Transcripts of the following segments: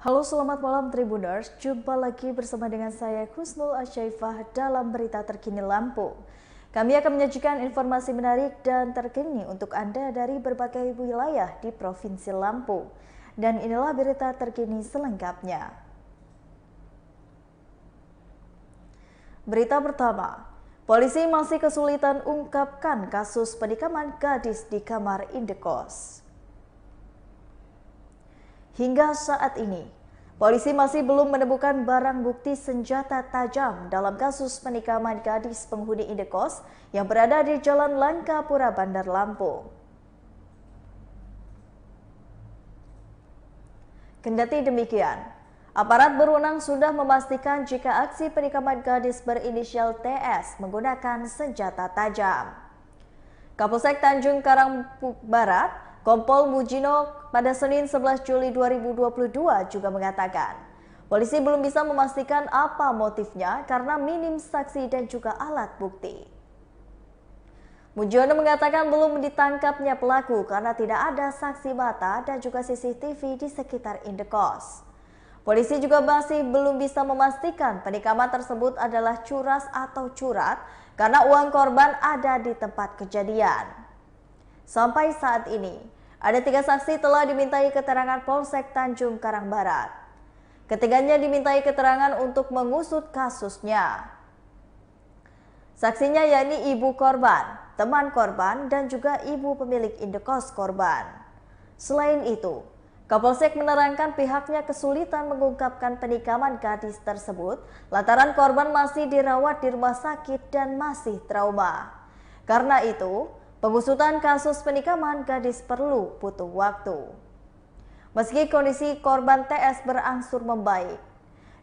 Halo, selamat malam Tribuners. Jumpa lagi bersama dengan saya Husnul Asyaifah dalam berita terkini Lampung. Kami akan menyajikan informasi menarik dan terkini untuk Anda dari berbagai wilayah di Provinsi Lampung. Dan inilah berita terkini selengkapnya. Berita pertama, polisi masih kesulitan ungkapkan kasus penikaman gadis di kamar indekos. Hingga saat ini, polisi masih belum menemukan barang bukti senjata tajam dalam kasus penikaman gadis penghuni indekos yang berada di Jalan Langkapura, Bandar Lampung. Kendati demikian, aparat berwenang sudah memastikan jika aksi penikaman gadis berinisial TS menggunakan senjata tajam. Kapolsek Tanjung Karang Barat, Kompol Mujino pada Senin 11 Juli 2022 juga mengatakan, polisi belum bisa memastikan apa motifnya karena minim saksi dan juga alat bukti. Mujiono mengatakan belum ditangkapnya pelaku karena tidak ada saksi mata dan juga CCTV di sekitar indekos. Polisi juga masih belum bisa memastikan penikaman tersebut adalah curas atau curat karena uang korban ada di tempat kejadian. Sampai saat ini, ada 3 saksi telah dimintai keterangan Polsek Tanjung Karang Barat. Ketiganya dimintai keterangan untuk mengusut kasusnya. Saksinya yakni ibu korban, teman korban, dan juga ibu pemilik indekos korban. Selain itu, Kapolsek menerangkan pihaknya kesulitan mengungkapkan penikaman gadis tersebut lantaran korban masih dirawat di rumah sakit dan masih trauma. Karena itu, pengusutan kasus penikaman gadis perlu butuh waktu. Meski kondisi korban TS berangsur membaik,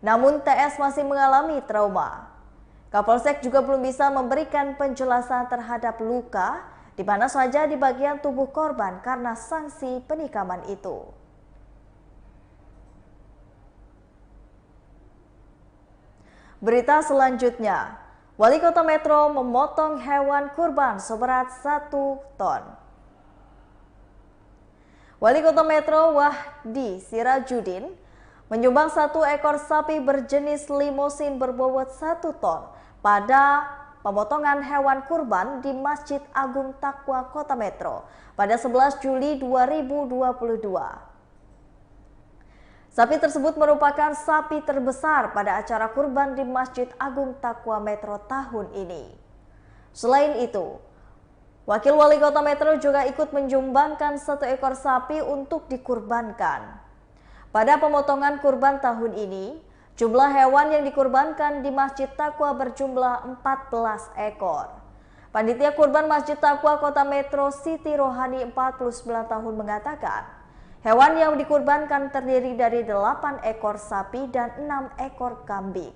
namun TS masih mengalami trauma. Kapolsek juga belum bisa memberikan penjelasan terhadap luka di mana saja di bagian tubuh korban karena sanksi penikaman itu. Berita selanjutnya, Wali Kota Metro memotong hewan kurban seberat 1 ton. Wali Kota Metro Wahdi Sirajudin menyumbang 1 ekor sapi berjenis limosin berbobot 1 ton pada pemotongan hewan kurban di Masjid Agung Taqwa Kota Metro pada 11 Juli 2022. Sapi tersebut merupakan sapi terbesar pada acara kurban di Masjid Agung Taqwa Metro tahun ini. Selain itu, Wakil Wali Kota Metro juga ikut menyumbangkan 1 ekor sapi untuk dikurbankan. Pada pemotongan kurban tahun ini, jumlah hewan yang dikurbankan di Masjid Taqwa berjumlah 14 ekor. Panitia kurban Masjid Taqwa Kota Metro Siti Rohani 49 tahun mengatakan, hewan yang dikurbankan terdiri dari 8 ekor sapi dan 6 ekor kambing.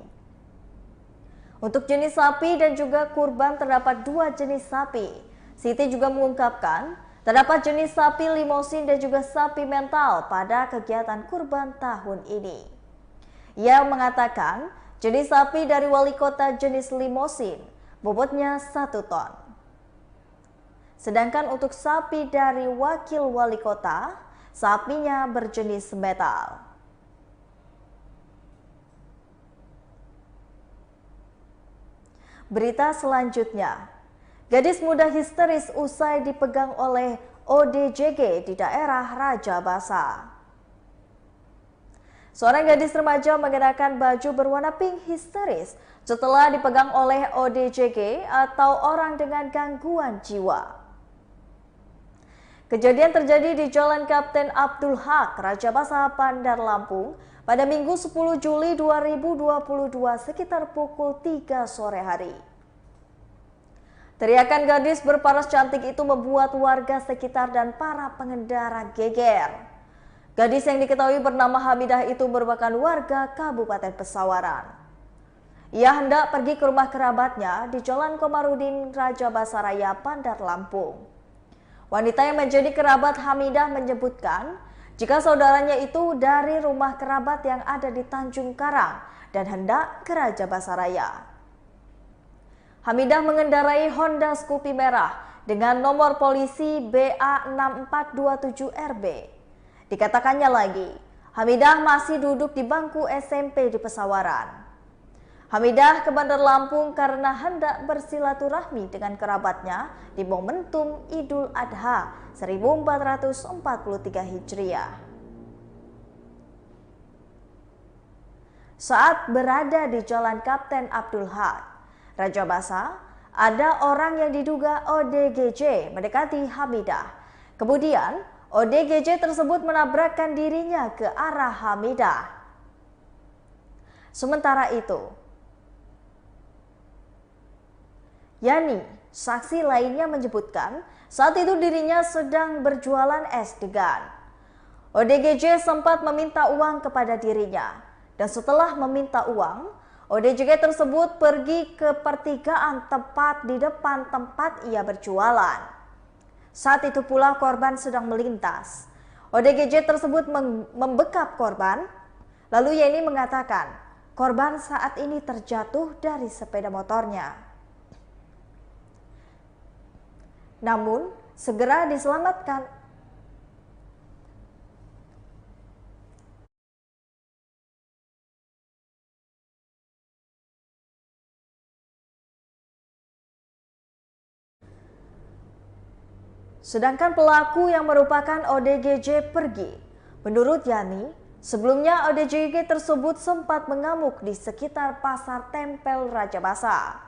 Untuk jenis sapi dan juga kurban terdapat 2 jenis sapi. Siti juga mengungkapkan terdapat jenis sapi limosin dan juga sapi mental pada kegiatan kurban tahun ini. Ia mengatakan jenis sapi dari wali kota jenis limosin bobotnya 1 ton. Sedangkan untuk sapi dari wakil wali kota, sapinya berjenis metal. Berita selanjutnya, gadis muda histeris usai dipegang oleh ODJG di daerah Raja Basa. Seorang gadis remaja mengenakan baju berwarna pink histeris setelah dipegang oleh ODJG atau orang dengan gangguan jiwa. Kejadian terjadi di Jalan Kapten Abdul Haq, Raja Basa, Bandar Lampung pada Minggu 10 Juli 2022 sekitar pukul 3 sore hari. Teriakan gadis berparas cantik itu membuat warga sekitar dan para pengendara geger. Gadis yang diketahui bernama Hamidah itu merupakan warga Kabupaten Pesawaran. Ia hendak pergi ke rumah kerabatnya di Jalan Komarudin, Raja Basa Raya, Bandar Lampung. Wanita yang menjadi kerabat Hamidah menyebutkan jika saudaranya itu dari rumah kerabat yang ada di Tanjung Karang dan hendak ke Raja Basa Raya. Hamidah mengendarai Honda Scoopy merah dengan nomor polisi BA6427RB. Dikatakannya lagi, Hamidah masih duduk di bangku SMP di Pesawaran. Hamidah ke Bandar Lampung karena hendak bersilaturahmi dengan kerabatnya di momentum Idul Adha 1443 Hijriah. Saat berada di Jalan Kapten Abdul Had, Rajabasa, ada orang yang diduga ODGJ mendekati Hamidah. Kemudian, ODGJ tersebut menabrakkan dirinya ke arah Hamidah. Sementara itu, Yani, saksi lainnya menyebutkan saat itu dirinya sedang berjualan es degan. ODGJ sempat meminta uang kepada dirinya dan setelah meminta uang, ODGJ tersebut pergi ke pertigaan tepat di depan tempat ia berjualan. Saat itu pula korban sedang melintas. ODGJ tersebut membekap korban, lalu Yani mengatakan korban saat ini terjatuh dari sepeda motornya. Namun, segera diselamatkan. Sedangkan pelaku yang merupakan ODGJ pergi. Menurut Yani, sebelumnya ODGJ tersebut sempat mengamuk di sekitar Pasar Tempel Rajabasa.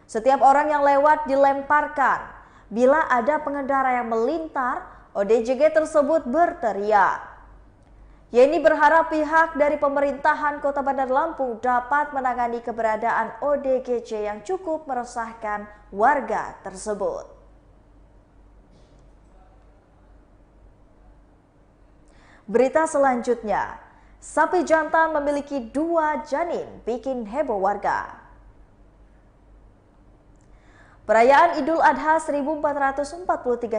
Setiap orang yang lewat dilemparkan. Bila ada pengendara yang melintar, ODGJ tersebut berteriak. Yani berharap pihak dari pemerintahan Kota Bandar Lampung dapat menangani keberadaan ODGJ yang cukup meresahkan warga tersebut. Berita selanjutnya, sapi jantan memiliki 2 janin bikin heboh warga. Perayaan Idul Adha 1443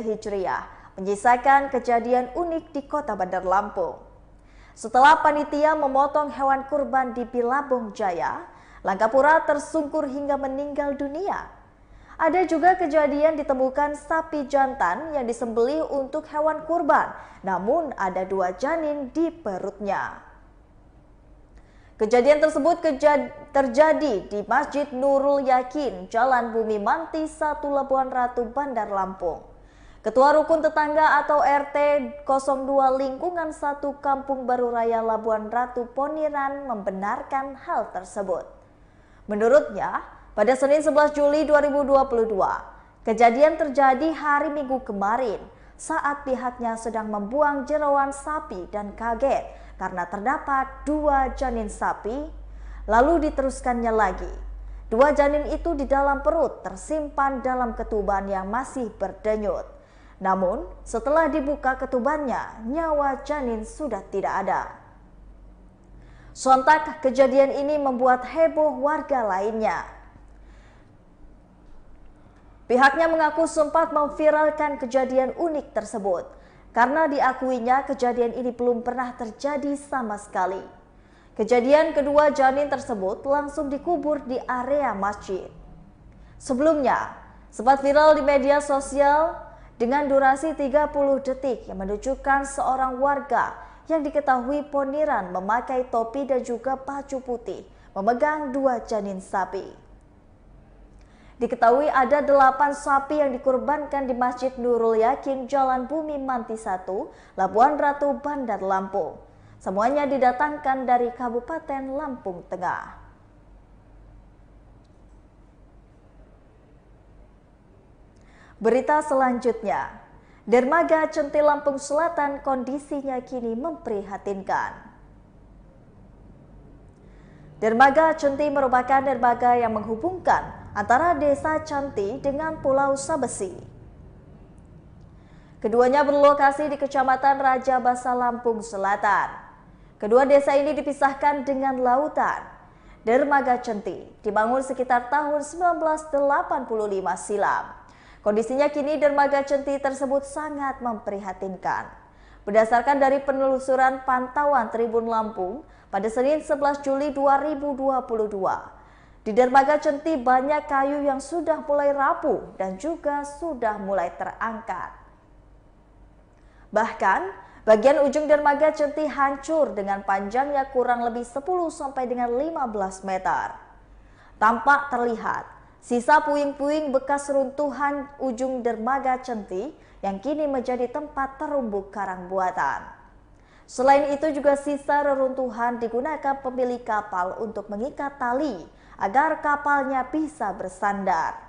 Hijriah menyisakan kejadian unik di Kota Bandar Lampung. Setelah panitia memotong hewan kurban di Bilabong Jaya, Langkapura tersungkur hingga meninggal dunia. Ada juga kejadian ditemukan sapi jantan yang disembelih untuk hewan kurban, namun ada 2 janin di perutnya. Kejadian tersebut terjadi di Masjid Nurul Yakin, Jalan Bumi Manti 1 Labuan Ratu, Bandar Lampung. Ketua Rukun Tetangga atau RT 02 Lingkungan 1 Kampung Baru Raya Labuan Ratu Poniran membenarkan hal tersebut. Menurutnya, pada Senin 11 Juli 2022, kejadian terjadi hari Minggu kemarin saat pihaknya sedang membuang jerawan sapi dan kaget karena terdapat 2 janin sapi, lalu diteruskannya lagi. 2 janin itu di dalam perut tersimpan dalam ketuban yang masih berdenyut. Namun, setelah dibuka ketubannya, nyawa janin sudah tidak ada. Sontak kejadian ini membuat heboh warga lainnya. Pihaknya mengaku sempat memviralkan kejadian unik tersebut karena diakuinya kejadian ini belum pernah terjadi sama sekali. Kejadian kedua janin tersebut langsung dikubur di area masjid. Sebelumnya, sempat viral di media sosial dengan durasi 30 detik yang menunjukkan seorang warga yang diketahui Poniran memakai topi dan juga baju putih, memegang 2 janin sapi. Diketahui ada 8 sapi yang dikurbankan di Masjid Nurul Yakin, Jalan Bumi Manti 1, Labuan Ratu, Bandar Lampung. Semuanya didatangkan dari Kabupaten Lampung Tengah. Berita selanjutnya, Dermaga Centi Lampung Selatan kondisinya kini memprihatinkan. Dermaga Centi merupakan dermaga yang menghubungkan antara Desa Canti dengan Pulau Sabesi. Keduanya berlokasi di Kecamatan Rajabasa, Lampung Selatan. Kedua desa ini dipisahkan dengan lautan. Dermaga Centi dibangun sekitar tahun 1985 silam. Kondisinya kini dermaga Centi tersebut sangat memprihatinkan. Berdasarkan dari penelusuran pantauan Tribun Lampung pada Senin 11 Juli 2022, di dermaga Centi banyak kayu yang sudah mulai rapuh dan juga sudah mulai terangkat. Bahkan, Bagian ujung dermaga Centi hancur dengan panjangnya kurang lebih 10 sampai dengan 15 meter. Tampak terlihat sisa puing-puing bekas runtuhan ujung dermaga Centi yang kini menjadi tempat terumbu karang buatan. Selain itu juga sisa reruntuhan digunakan pemilik kapal untuk mengikat tali agar kapalnya bisa bersandar.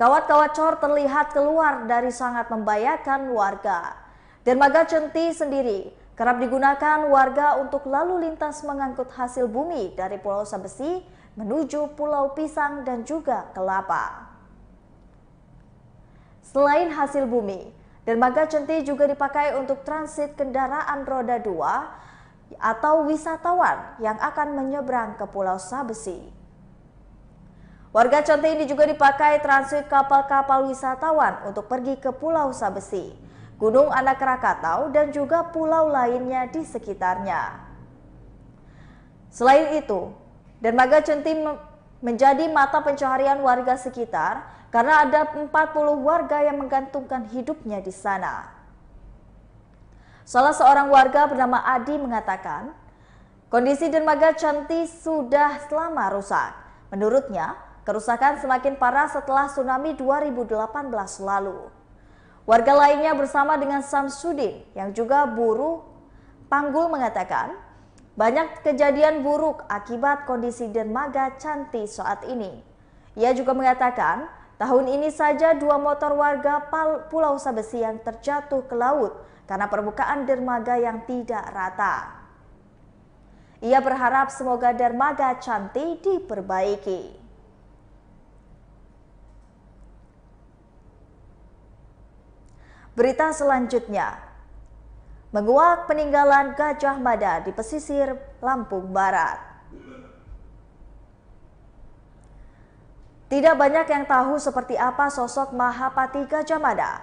Kawat-kawat cor terlihat keluar dari sangat membahayakan warga. Dermaga Centi sendiri kerap digunakan warga untuk lalu lintas mengangkut hasil bumi dari Pulau Sabesi menuju Pulau Pisang dan juga Kelapa. Selain hasil bumi, dermaga Centi juga dipakai untuk transit kendaraan roda 2 atau wisatawan yang akan menyeberang ke Pulau Sabesi. Warga Centi ini juga dipakai transit kapal-kapal wisatawan untuk pergi ke Pulau Sabesi, Gunung Anak Krakatau, dan juga pulau lainnya di sekitarnya. Selain itu, dermaga Centi menjadi mata pencaharian warga sekitar karena ada 40 warga yang menggantungkan hidupnya di sana. Salah seorang warga bernama Adi mengatakan, kondisi dermaga Centi sudah lama rusak. Menurutnya, kerusakan semakin parah setelah tsunami 2018 lalu. Warga lainnya bersama dengan Samsudin yang juga buruh Panggul mengatakan, banyak kejadian buruk akibat kondisi dermaga Centi saat ini. Ia juga mengatakan, tahun ini saja 2 motor warga Pulau Sabesi yang terjatuh ke laut karena permukaan dermaga yang tidak rata. Ia berharap semoga dermaga Centi diperbaiki. Berita selanjutnya, menguak peninggalan Gajah Mada di pesisir Lampung Barat. Tidak banyak yang tahu seperti apa sosok Mahapati Gajah Mada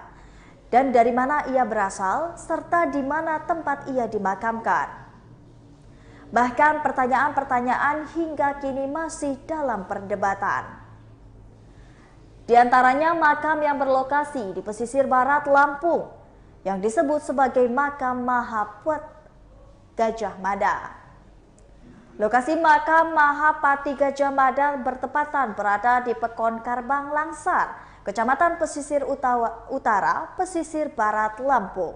dan dari mana ia berasal serta di mana tempat ia dimakamkan. Bahkan pertanyaan-pertanyaan hingga kini masih dalam perdebatan. Di antaranya makam yang berlokasi di pesisir barat Lampung yang disebut sebagai makam Mahapati Gajah Mada. Lokasi makam Mahapati Gajah Mada bertepatan berada di Pekon Karbang Langsar, Kecamatan Pesisir Utara, Pesisir Barat Lampung.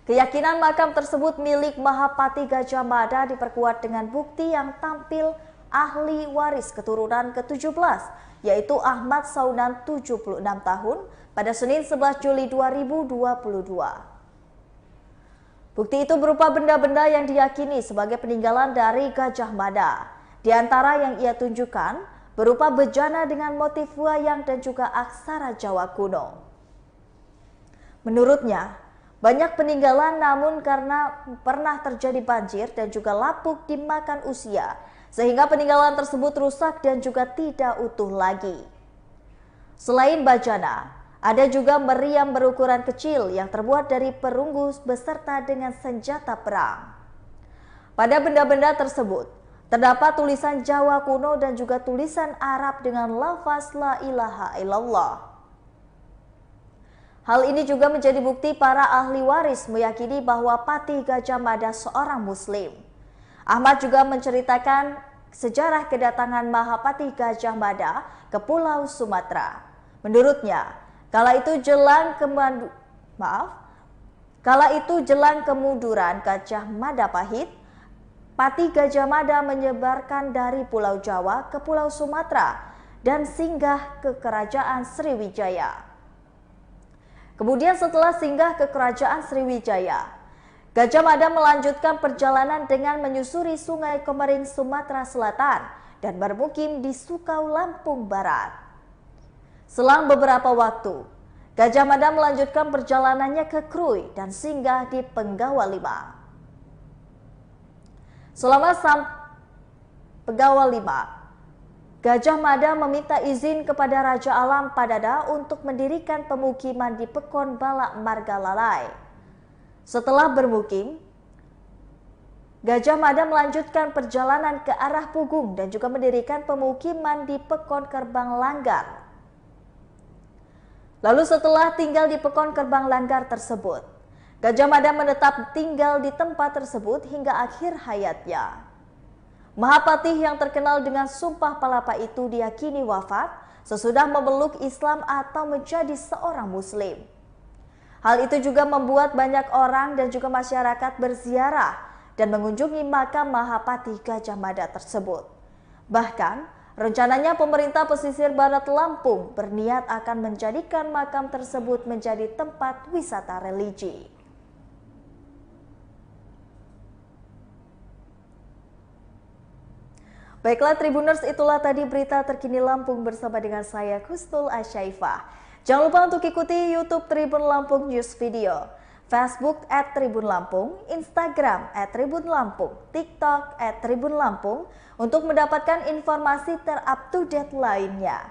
Keyakinan makam tersebut milik Mahapati Gajah Mada diperkuat dengan bukti yang tampil ahli waris keturunan ke-17, yaitu Ahmad Saunan 76 tahun pada Senin 11 Juli 2022. Bukti itu berupa benda-benda yang diyakini sebagai peninggalan dari Gajah Mada. Di antara yang ia tunjukkan berupa bejana dengan motif wayang dan juga aksara Jawa kuno. Menurutnya, banyak peninggalan namun karena pernah terjadi banjir dan juga lapuk dimakan usia, sehingga peninggalan tersebut rusak dan juga tidak utuh lagi. Selain bajana, ada juga meriam berukuran kecil yang terbuat dari perunggu beserta dengan senjata perang. Pada benda-benda tersebut, terdapat tulisan Jawa kuno dan juga tulisan Arab dengan lafaz La ilaha illallah. Hal ini juga menjadi bukti para ahli waris meyakini bahwa Pati Gajah Mada seorang muslim. Ahmad juga menceritakan sejarah kedatangan Mahapati Gajah Mada ke Pulau Sumatera. Menurutnya, kala itu jelang kemunduran Gajah Majapahit, Pati Gajah Mada menyebarkan dari Pulau Jawa ke Pulau Sumatera dan singgah ke Kerajaan Sriwijaya. Kemudian setelah singgah ke Kerajaan Sriwijaya, Gajah Mada melanjutkan perjalanan dengan menyusuri Sungai Komering Sumatera Selatan dan bermukim di Sukau Lampung Barat. Selang beberapa waktu, Gajah Mada melanjutkan perjalanannya ke Krui dan singgah di Penggawa 5. Selama Penggawa 5, Gajah Mada meminta izin kepada Raja Alam Padada untuk mendirikan pemukiman di Pekon Balak Margalalai. Setelah bermukim, Gajah Mada melanjutkan perjalanan ke arah Pugung dan juga mendirikan pemukiman di Pekon Kerbang Langgar. Lalu setelah tinggal di Pekon Kerbang Langgar tersebut, Gajah Mada menetap tinggal di tempat tersebut hingga akhir hayatnya. Mahapatih yang terkenal dengan Sumpah Palapa itu diyakini wafat sesudah memeluk Islam atau menjadi seorang Muslim. Hal itu juga membuat banyak orang dan juga masyarakat berziarah dan mengunjungi makam Mahapatih Gajah Mada tersebut. Bahkan, rencananya pemerintah pesisir barat Lampung berniat akan menjadikan makam tersebut menjadi tempat wisata religi. Baiklah Tribuners, itulah tadi berita terkini Lampung bersama dengan saya Kustul Asyaifah. Jangan lupa untuk ikuti YouTube Tribun Lampung News Video, Facebook @Tribun Lampung, Instagram @Tribun Lampung, TikTok @Tribun Lampung untuk mendapatkan informasi terupdate lainnya.